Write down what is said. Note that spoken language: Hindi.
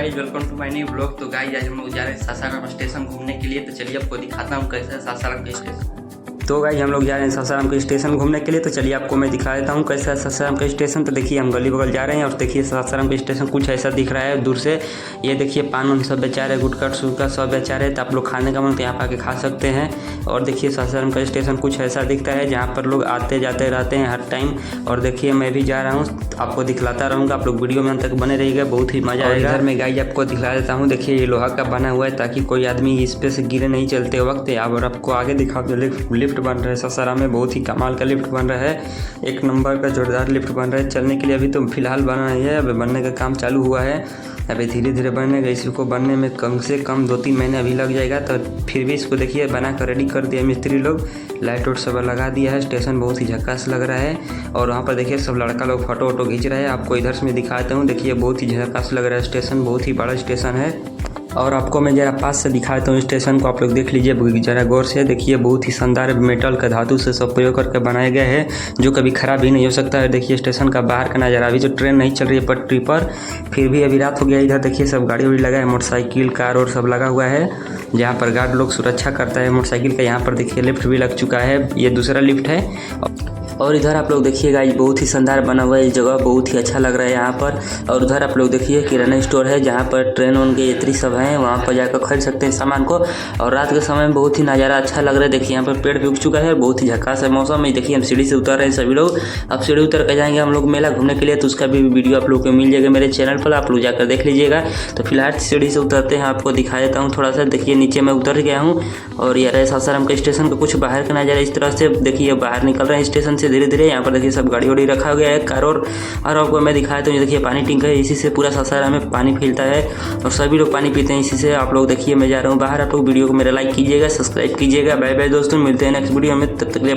Guys welcome to my new blog. तो गाइज आज हम लोग जा रहे हैं सासाराम स्टेशन घूमने के लिए। तो चलिए आपको दिखाता हूँ कैसा है सासाराम का स्टेशन। तो गाइज हम लोग जा रहे हैं सासाराम के स्टेशन घूमने के लिए। तो चलिए आपको मैं दिखा देता हूँ कैसा है सासाराम का स्टेशन। तो देखिए हम गली बगल जा रहे हैं और देखिए सासाराम का स्टेशन कुछ ऐसा दिख रहा है दूर से। ये देखिए पान वान सब बेचा रहे, गुटखा सुटखा सब बेचा रहे। तो आप लोग खाने का मन तो यहाँ पर आके खा सकते हैं। और देखिए सासाराम का स्टेशन कुछ ऐसा दिखता है जहाँ पर लोग आते जाते रहते हैं हर टाइम। और देखिए मैं भी जा रहा हूँ, आपको दिखलाता रहूँगा। आप लोग वीडियो में अंत तक बने रहिएगा, बहुत ही मज़ा आएगा। इधर मैं गाइज आपको दिखला देता हूँ। देखिए ये लोहा का बना हुआ है ताकि कोई आदमी इस पे से गिरे नहीं चलते वक्त। और आपको आगे दिखा दो लिफ्ट बन रहा है सासाराम में, बहुत ही कमाल का लिफ्ट बन रहा है। एक नंबर का जोरदार लिफ्ट बन रहा है चलने के लिए। अभी तो फिलहाल बना नहीं है, अभी बनने का काम चालू हुआ है। अभी धीरे धीरे बनेगा। इसको बनने में कम से कम 2-3 महीने अभी लग जाएगा। तो फिर भी इसको देखिए बना कर रेडी कर दिया मिस्त्री लोग, लाइट वाइट सब लगा दिया है। स्टेशन बहुत ही झक्कास लग रहा है। और वहाँ पर देखिए सब लड़का लोग फोटो वोटो खींच रहे हैं। आपको इधर से मैं दिखाता हूँ। देखिए बहुत ही झक्कास लग रहा है स्टेशन, बहुत ही बड़ा स्टेशन है। और आपको मैं ज़रा पास से दिखाता हूँ स्टेशन को, आप लोग देख लीजिए ज़रा गौर से। देखिए बहुत ही शानदार मेटल का धातु से सब प्रयोग करके बनाया गया है जो कभी ख़राब ही नहीं हो सकता है। देखिए स्टेशन का बाहर का नज़ारा। अभी जो ट्रेन नहीं चल रही है पटरी पर, फिर भी अभी रात हो गया। इधर देखिए सब गाड़ी वाड़ी लगा है, मोटरसाइकिल कार और सब लगा हुआ है जहाँ पर गार्ड लोग सुरक्षा करता है मोटरसाइकिल का। यहाँ पर देखिए लिफ्ट भी लग चुका है, ये दूसरा लिफ्ट है। और इधर आप लोग देखिएगा बहुत ही शानदार बना हुआ है ये जगह, बहुत ही अच्छा लग रहा है यहाँ पर। और उधर आप लोग देखिए किराना स्टोर है जहाँ पर ट्रेन उन के यात्री सब हैं, वहाँ पर जाकर खरीद सकते हैं सामान को। और रात के समय में बहुत ही नज़ारा अच्छा लग रहा है। देखिए यहाँ पर पेड़ भी उग चुका है, बहुत ही झक्कास है मौसम में। देखिए हम सीढ़ी से उतर रहे हैं सभी लोग। अब सीढ़ी उतर कर जाएंगे हम लोग मेला घूमने के लिए। तो उसका भी वीडियो आप लोग को मिल जाएगा मेरे चैनल पर, आप लोग जाकर देख लीजिएगा। तो फिलहाल सीढ़ी से उतरते हैं, आपको दिखा देता हूँ थोड़ा सा। देखिए नीचे मैं उतर गया हूँ और ये रहा सासाराम का स्टेशन का कुछ बाहर का नज़ारा इस तरह से। देखिए बाहर निकल रहे हैं स्टेशन से धीरे धीरे। यहाँ पर देखिए सब गाड़ी वाड़ी रखा गया है कार। और आपको मैं दिखाया तो देखिए पानी टैंक है, इसी से पूरा सासाराम में पानी फैलता है और सभी लोग पानी पीते हैं इसी से। आप लोग देखिए मैं जा रहा हूँ बाहर। आप लोग वीडियो को मेरा लाइक कीजिएगा, सब्सक्राइब कीजिएगा। बाय बाय दोस्तों, मिलते हैं नेक्स्ट वीडियो में। तब तक के लिए